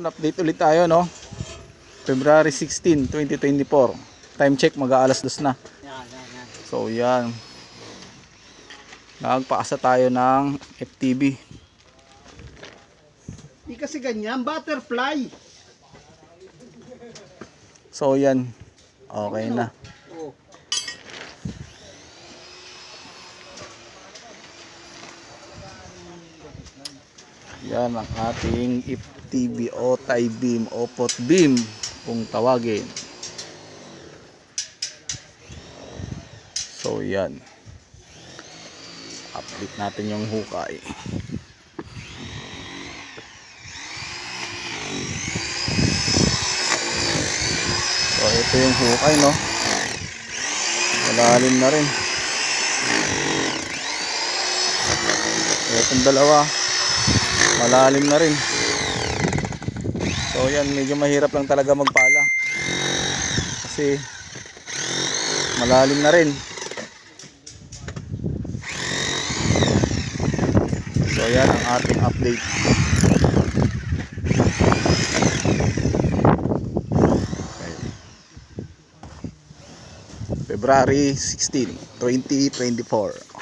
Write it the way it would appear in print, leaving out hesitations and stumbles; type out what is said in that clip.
Update ulit tayo, no? February 16, 2024. Time check, mag-aalas 2 na. So yan, nagpaasa tayo ng FTB. Di kasi ganyan, butterfly. So yan, okay na. Yan ang ating FTB o tie beam o pot beam kung tawagin. So yan, update natin yung hukay. So ito yung hukay, no? Malalim na rin. Itong dalawa malalim na rin. So yan, medyo mahirap lang talaga magpala kasi malalim na rin. So yan ang ating update. Okay. February 16, 2024.